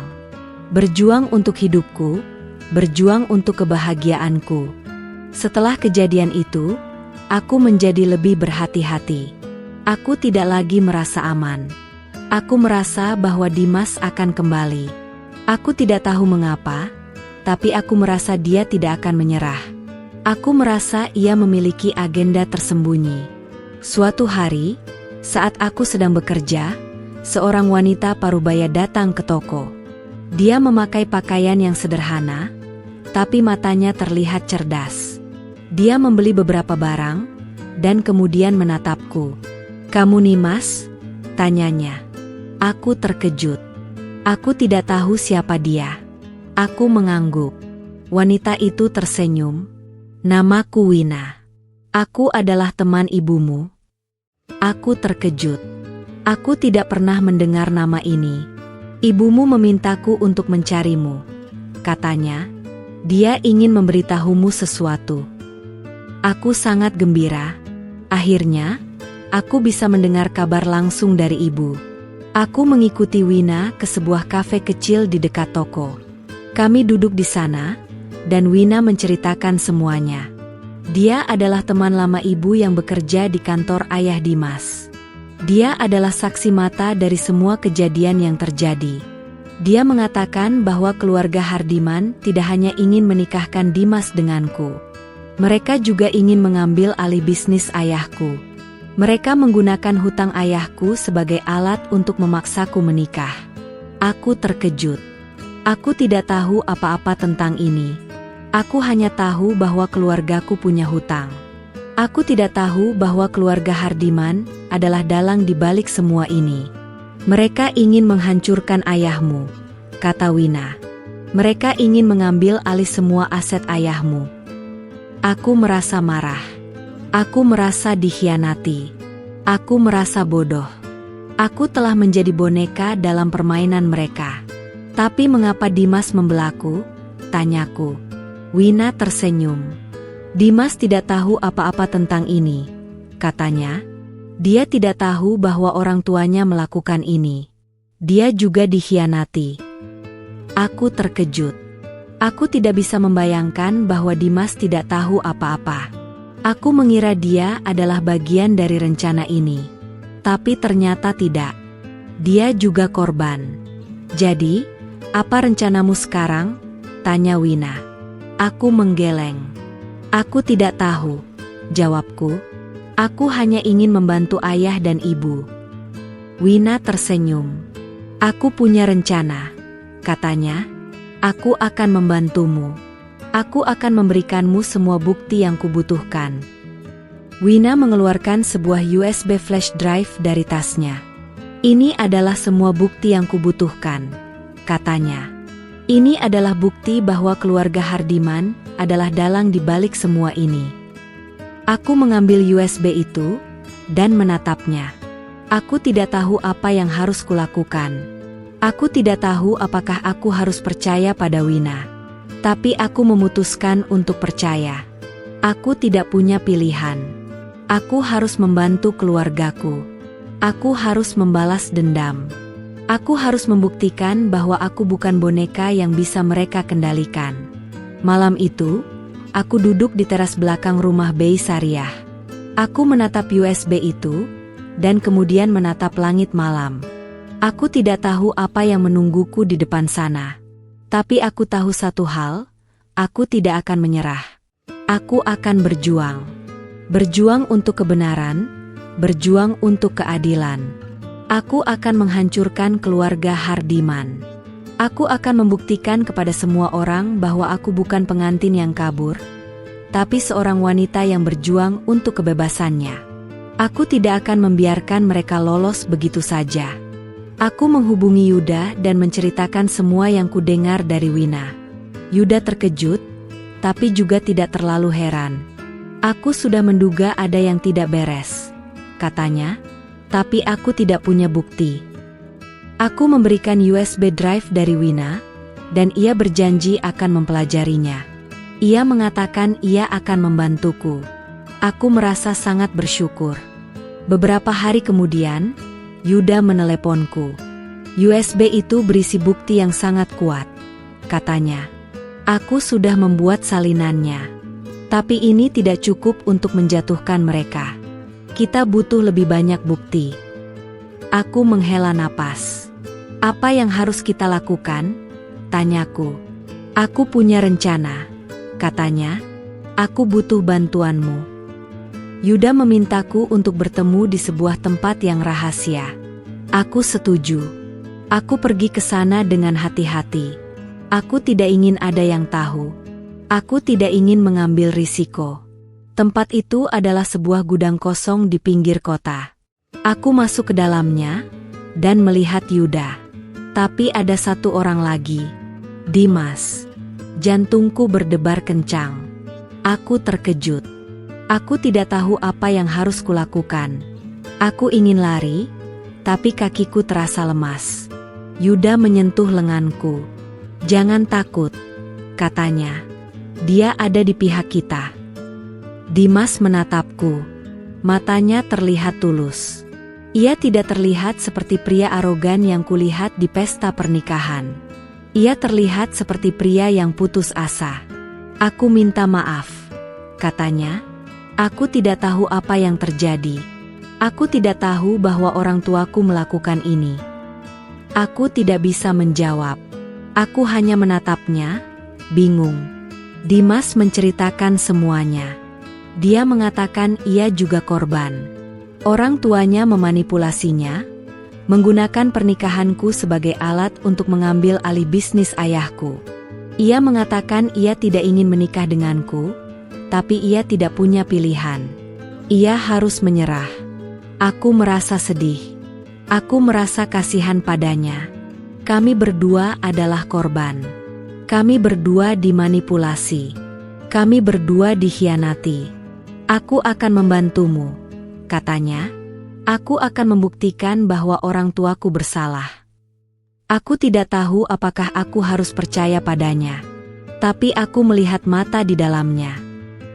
Berjuang untuk hidupku, berjuang untuk kebahagiaanku." Setelah kejadian itu, aku menjadi lebih berhati-hati. Aku tidak lagi merasa aman. Aku merasa bahwa Dimas akan kembali. Aku tidak tahu mengapa, tapi aku merasa dia tidak akan menyerah. Aku merasa ia memiliki agenda tersembunyi. Suatu hari, saat aku sedang bekerja, seorang wanita parubaya datang ke toko. Dia memakai pakaian yang sederhana, tapi matanya terlihat cerdas. Dia membeli beberapa barang, dan kemudian menatapku. "Kamu Nimas?" tanyanya. Aku terkejut. Aku tidak tahu siapa dia. Aku mengangguk. Wanita itu tersenyum. "Namaku Wina. Aku adalah teman ibumu." Aku terkejut. Aku tidak pernah mendengar nama ini. "Ibumu memintaku untuk mencarimu," katanya. "Dia ingin memberitahumu sesuatu." Aku sangat gembira. Akhirnya, aku bisa mendengar kabar langsung dari ibu. Aku mengikuti Wina ke sebuah kafe kecil di dekat toko. Kami duduk di sana, dan Wina menceritakan semuanya. Dia adalah teman lama ibu yang bekerja di kantor ayah Dimas. Dia adalah saksi mata dari semua kejadian yang terjadi. Dia mengatakan bahwa keluarga Hardiman tidak hanya ingin menikahkan Dimas denganku. Mereka juga ingin mengambil alih bisnis ayahku. Mereka menggunakan hutang ayahku sebagai alat untuk memaksaku menikah. Aku terkejut. Aku tidak tahu apa-apa tentang ini. Aku hanya tahu bahwa keluargaku punya hutang. Aku tidak tahu bahwa keluarga Hardiman adalah dalang di balik semua ini. "Mereka ingin menghancurkan ayahmu," kata Wina. "Mereka ingin mengambil alih semua aset ayahmu." Aku merasa marah. Aku merasa dikhianati. Aku merasa bodoh. Aku telah menjadi boneka dalam permainan mereka. Tapi mengapa Dimas membelaku? Tanyaku. Wina tersenyum. Dimas tidak tahu apa-apa tentang ini, katanya. Dia tidak tahu bahwa orang tuanya melakukan ini. Dia juga dikhianati. Aku terkejut. Aku tidak bisa membayangkan bahwa Dimas tidak tahu apa-apa. Aku mengira dia adalah bagian dari rencana ini. Tapi ternyata tidak. Dia juga korban. Jadi, apa rencanamu sekarang? Tanya Wina. Aku menggeleng. Aku tidak tahu, jawabku. Aku hanya ingin membantu ayah dan ibu. Wina tersenyum. Aku punya rencana, katanya. Aku akan membantumu. Aku akan memberikanmu semua bukti yang kubutuhkan. Wina mengeluarkan sebuah USB flash drive dari tasnya. Ini adalah semua bukti yang kubutuhkan, katanya. Ini adalah bukti bahwa keluarga Hardiman adalah dalang di balik semua ini. Aku mengambil USB itu dan menatapnya. Aku tidak tahu apa yang harus kulakukan. Aku tidak tahu apakah aku harus percaya pada Wina. Tapi aku memutuskan untuk percaya. Aku tidak punya pilihan. Aku harus membantu keluargaku. Aku harus membalas dendam. Aku harus membuktikan bahwa aku bukan boneka yang bisa mereka kendalikan. Malam itu, aku duduk di teras belakang rumah Bei Syariah. Aku menatap USB itu, dan kemudian menatap langit malam. Aku tidak tahu apa yang menungguku di depan sana. Tapi aku tahu satu hal, aku tidak akan menyerah. Aku akan berjuang. Berjuang untuk kebenaran, berjuang untuk keadilan. Aku akan menghancurkan keluarga Hardiman. Aku akan membuktikan kepada semua orang bahwa aku bukan pengantin yang kabur, tapi seorang wanita yang berjuang untuk kebebasannya. Aku tidak akan membiarkan mereka lolos begitu saja. Aku menghubungi Yuda dan menceritakan semua yang kudengar dari Wina. Yuda terkejut, tapi juga tidak terlalu heran. Aku sudah menduga ada yang tidak beres, katanya, tapi aku tidak punya bukti. Aku memberikan USB drive dari Wina, dan ia berjanji akan mempelajarinya. Ia mengatakan ia akan membantuku. Aku merasa sangat bersyukur. Beberapa hari kemudian, Yuda meneleponku. USB itu berisi bukti yang sangat kuat, katanya. Aku sudah membuat salinannya. Tapi ini tidak cukup untuk menjatuhkan mereka. Kita butuh lebih banyak bukti. Aku menghela napas. Apa yang harus kita lakukan? Tanyaku. Aku punya rencana, katanya. Aku butuh bantuanmu. Yuda memintaku untuk bertemu di sebuah tempat yang rahasia. Aku setuju. Aku pergi ke sana dengan hati-hati. Aku tidak ingin ada yang tahu. Aku tidak ingin mengambil risiko. Tempat itu adalah sebuah gudang kosong di pinggir kota. Aku masuk ke dalamnya dan melihat Yuda. Tapi ada satu orang lagi, Dimas. Jantungku berdebar kencang. Aku terkejut. Aku tidak tahu apa yang harus kulakukan. Aku ingin lari, tapi kakiku terasa lemas. Yuda menyentuh lenganku. Jangan takut, katanya. Dia ada di pihak kita. Dimas menatapku. Matanya terlihat tulus. Ia tidak terlihat seperti pria arogan yang kulihat di pesta pernikahan. Ia terlihat seperti pria yang putus asa. Aku minta maaf, katanya. Aku tidak tahu apa yang terjadi. Aku tidak tahu bahwa orang tuaku melakukan ini. Aku tidak bisa menjawab. Aku hanya menatapnya, bingung. Dimas menceritakan semuanya. Dia mengatakan ia juga korban. Orang tuanya memanipulasinya, menggunakan pernikahanku sebagai alat untuk mengambil alih bisnis ayahku. Ia mengatakan ia tidak ingin menikah denganku, tapi ia tidak punya pilihan. Ia harus menyerah. Aku merasa sedih. Aku merasa kasihan padanya. Kami berdua adalah korban. Kami berdua dimanipulasi. Kami berdua dikhianati. Aku akan membantumu, katanya. Aku akan membuktikan bahwa orang tuaku bersalah. Aku tidak tahu apakah aku harus percaya padanya. Tapi aku melihat mata di dalamnya.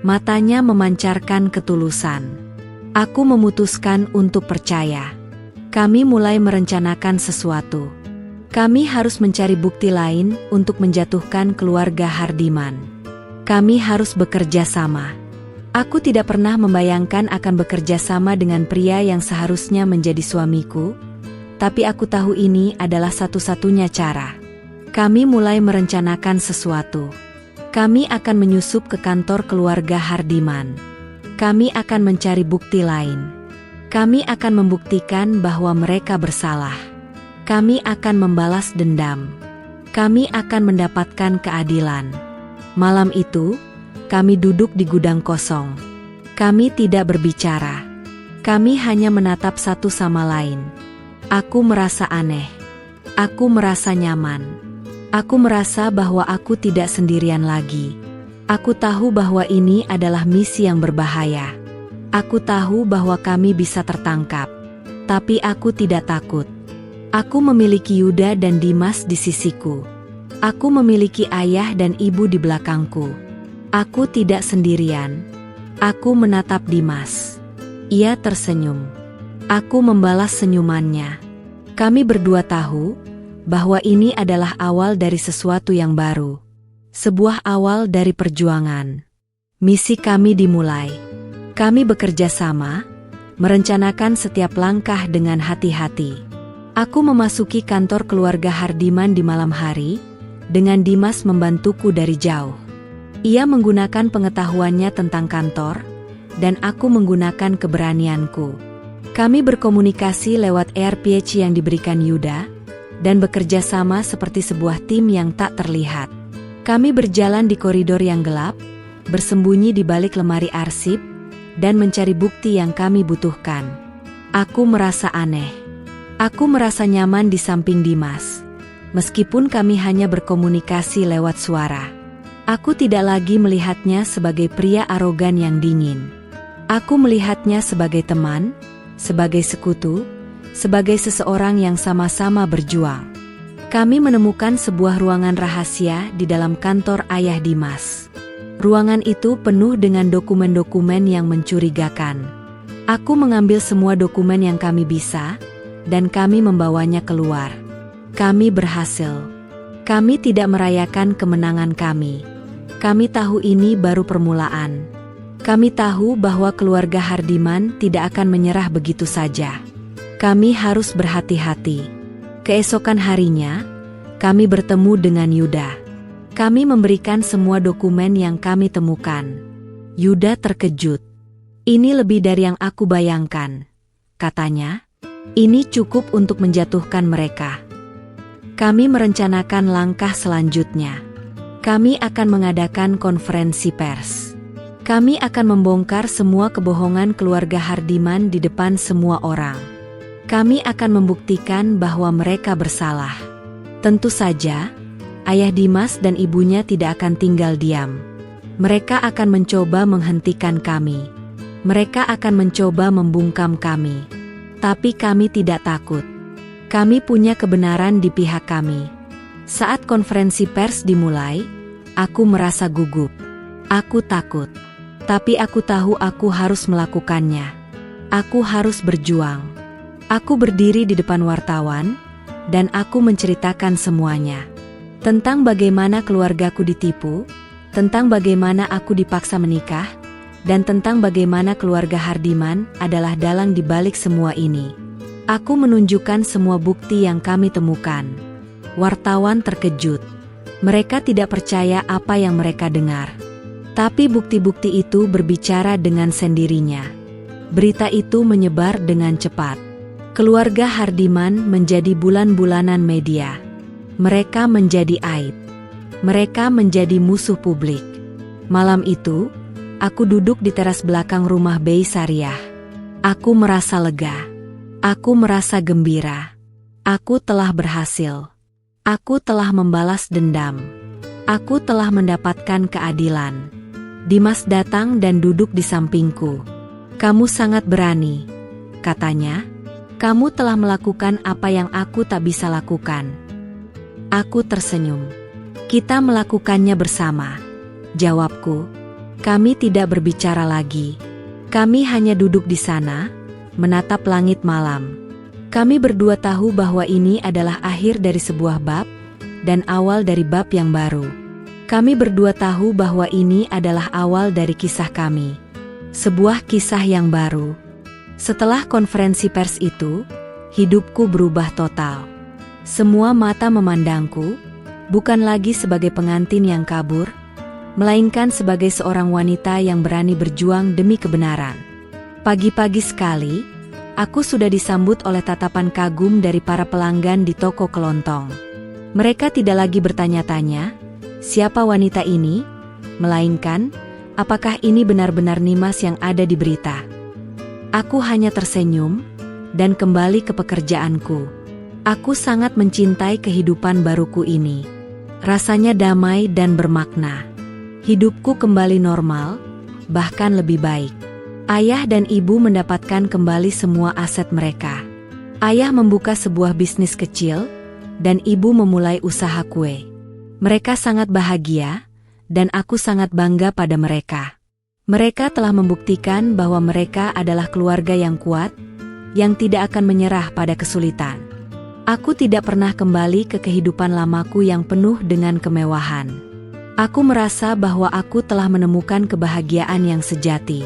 Matanya memancarkan ketulusan. Aku memutuskan untuk percaya. Kami mulai merencanakan sesuatu. Kami harus mencari bukti lain untuk menjatuhkan keluarga Hardiman. Kami harus bekerja sama. Aku tidak pernah membayangkan akan bekerja sama dengan pria yang seharusnya menjadi suamiku, tapi aku tahu ini adalah satu-satunya cara. Kami mulai merencanakan sesuatu. Kami akan menyusup ke kantor keluarga Hardiman. Kami akan mencari bukti lain. Kami akan membuktikan bahwa mereka bersalah. Kami akan membalas dendam. Kami akan mendapatkan keadilan. Malam itu, kami duduk di gudang kosong. Kami tidak berbicara. Kami hanya menatap satu sama lain. Aku merasa aneh. Aku merasa nyaman. Aku merasa bahwa aku tidak sendirian lagi. Aku tahu bahwa ini adalah misi yang berbahaya. Aku tahu bahwa kami bisa tertangkap. Tapi aku tidak takut. Aku memiliki Yuda dan Dimas di sisiku. Aku memiliki ayah dan ibu di belakangku. Aku tidak sendirian. Aku menatap Dimas. Ia tersenyum. Aku membalas senyumannya. Kami berdua tahu bahwa ini adalah awal dari sesuatu yang baru. Sebuah awal dari perjuangan. Misi kami dimulai. Kami bekerja sama, merencanakan setiap langkah dengan hati-hati. Aku memasuki kantor keluarga Hardiman di malam hari, dengan Dimas membantuku dari jauh. Ia menggunakan pengetahuannya tentang kantor, dan aku menggunakan keberanianku. Kami berkomunikasi lewat AirPH yang diberikan Yuda, dan bekerja sama seperti sebuah tim yang tak terlihat. Kami berjalan di koridor yang gelap, bersembunyi di balik lemari arsip, dan mencari bukti yang kami butuhkan. Aku merasa aneh. Aku merasa nyaman di samping Dimas. Meskipun kami hanya berkomunikasi lewat suara. Aku tidak lagi melihatnya sebagai pria arogan yang dingin. Aku melihatnya sebagai teman, sebagai sekutu, sebagai seseorang yang sama-sama berjuang. Kami menemukan sebuah ruangan rahasia di dalam kantor ayah Dimas. Ruangan itu penuh dengan dokumen-dokumen yang mencurigakan. Aku mengambil semua dokumen yang kami bisa, dan kami membawanya keluar. Kami berhasil. Kami tidak merayakan kemenangan kami. Kami tahu ini baru permulaan. Kami tahu bahwa keluarga Hardiman tidak akan menyerah begitu saja. Kami harus berhati-hati. Keesokan harinya, kami bertemu dengan Yuda. Kami memberikan semua dokumen yang kami temukan. Yuda terkejut. Ini lebih dari yang aku bayangkan, katanya. Ini cukup untuk menjatuhkan mereka. Kami merencanakan langkah selanjutnya. Kami akan mengadakan konferensi pers. Kami akan membongkar semua kebohongan keluarga Hardiman di depan semua orang. Kami akan membuktikan bahwa mereka bersalah. Tentu saja, ayah Dimas dan ibunya tidak akan tinggal diam. Mereka akan mencoba menghentikan kami. Mereka akan mencoba membungkam kami. Tapi kami tidak takut. Kami punya kebenaran di pihak kami. Saat konferensi pers dimulai, aku merasa gugup. Aku takut. Tapi aku tahu aku harus melakukannya. Aku harus berjuang. Aku berdiri di depan wartawan, dan aku menceritakan semuanya. Tentang bagaimana keluargaku ditipu, tentang bagaimana aku dipaksa menikah, dan tentang bagaimana keluarga Hardiman adalah dalang di balik semua ini. Aku menunjukkan semua bukti yang kami temukan. Wartawan terkejut. Mereka tidak percaya apa yang mereka dengar. Tapi bukti-bukti itu berbicara dengan sendirinya. Berita itu menyebar dengan cepat. Keluarga Hardiman menjadi bulan-bulanan media. Mereka menjadi aib. Mereka menjadi musuh publik. Malam itu, aku duduk di teras belakang rumah Bey Sariah. Aku merasa lega. Aku merasa gembira. Aku telah berhasil. Aku telah membalas dendam. Aku telah mendapatkan keadilan. Dimas datang dan duduk di sampingku. Kamu sangat berani, katanya. Kamu telah melakukan apa yang aku tak bisa lakukan. Aku tersenyum. Kita melakukannya bersama. Jawabku. Kami tidak berbicara lagi. Kami hanya duduk di sana, menatap langit malam. Kami berdua tahu bahwa ini adalah akhir dari sebuah bab, dan awal dari bab yang baru. Kami berdua tahu bahwa ini adalah awal dari kisah kami. Sebuah kisah yang baru. Setelah konferensi pers itu, hidupku berubah total. Semua mata memandangku, bukan lagi sebagai pengantin yang kabur, melainkan sebagai seorang wanita yang berani berjuang demi kebenaran. Pagi-pagi sekali, aku sudah disambut oleh tatapan kagum dari para pelanggan di toko kelontong. Mereka tidak lagi bertanya-tanya, siapa wanita ini? Melainkan, apakah ini benar-benar Nimas yang ada di berita? Aku hanya tersenyum, dan kembali ke pekerjaanku. Aku sangat mencintai kehidupan baruku ini. Rasanya damai dan bermakna. Hidupku kembali normal, bahkan lebih baik. Ayah dan ibu mendapatkan kembali semua aset mereka. Ayah membuka sebuah bisnis kecil, dan ibu memulai usaha kue. Mereka sangat bahagia, dan aku sangat bangga pada mereka. Mereka telah membuktikan bahwa mereka adalah keluarga yang kuat, yang tidak akan menyerah pada kesulitan. Aku tidak pernah kembali ke kehidupan lamaku yang penuh dengan kemewahan. Aku merasa bahwa aku telah menemukan kebahagiaan yang sejati.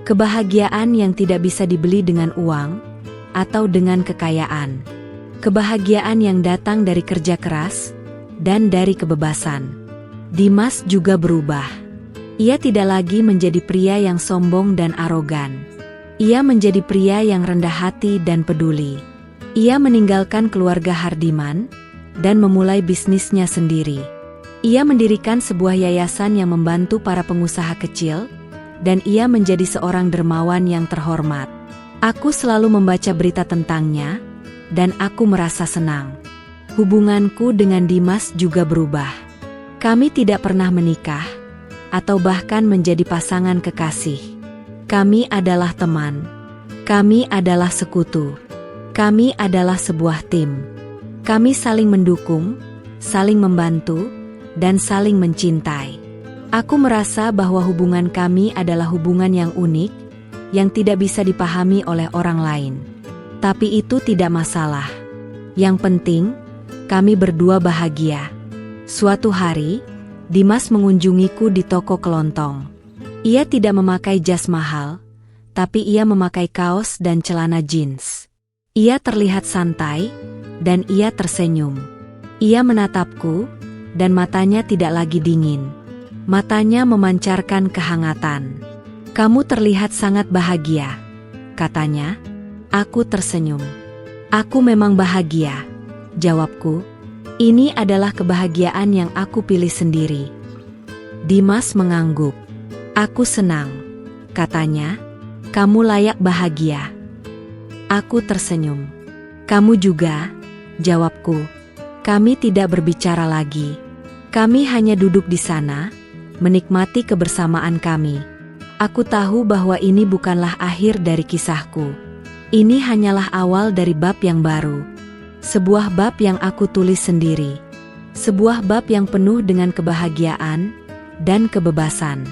Kebahagiaan yang tidak bisa dibeli dengan uang, atau dengan kekayaan. Kebahagiaan yang datang dari kerja keras, dan dari kebebasan. Dimas juga berubah. Ia tidak lagi menjadi pria yang sombong dan arogan. Ia menjadi pria yang rendah hati dan peduli. Ia meninggalkan keluarga Hardiman, dan memulai bisnisnya sendiri. Ia mendirikan sebuah yayasan yang membantu para pengusaha kecil, dan ia menjadi seorang dermawan yang terhormat. Aku selalu membaca berita tentangnya, dan aku merasa senang. Hubunganku dengan Dimas juga berubah. Kami tidak pernah menikah, atau bahkan menjadi pasangan kekasih. Kami adalah teman. Kami adalah sekutu. Kami adalah sebuah tim. Kami saling mendukung, saling membantu, dan saling mencintai. Aku merasa bahwa hubungan kami adalah hubungan yang unik, yang tidak bisa dipahami oleh orang lain. Tapi itu tidak masalah. Yang penting, kami berdua bahagia. Suatu hari, Dimas mengunjungiku di toko kelontong. Ia tidak memakai jas mahal, tapi ia memakai kaos dan celana jeans. Ia terlihat santai, dan ia tersenyum. Ia menatapku, dan matanya tidak lagi dingin. Matanya memancarkan kehangatan. "Kamu terlihat sangat bahagia," katanya. Aku tersenyum. "Aku memang bahagia," jawabku. "Ini adalah kebahagiaan yang aku pilih sendiri." Dimas mengangguk. "Aku senang," katanya. "Kamu layak bahagia." Aku tersenyum. "Kamu juga," jawabku. Kami tidak berbicara lagi. Kami hanya duduk di sana, menikmati kebersamaan kami. Aku tahu bahwa ini bukanlah akhir dari kisahku. Ini hanyalah awal dari bab yang baru. Sebuah bab yang aku tulis sendiri. Sebuah bab yang penuh dengan kebahagiaan dan kebebasan.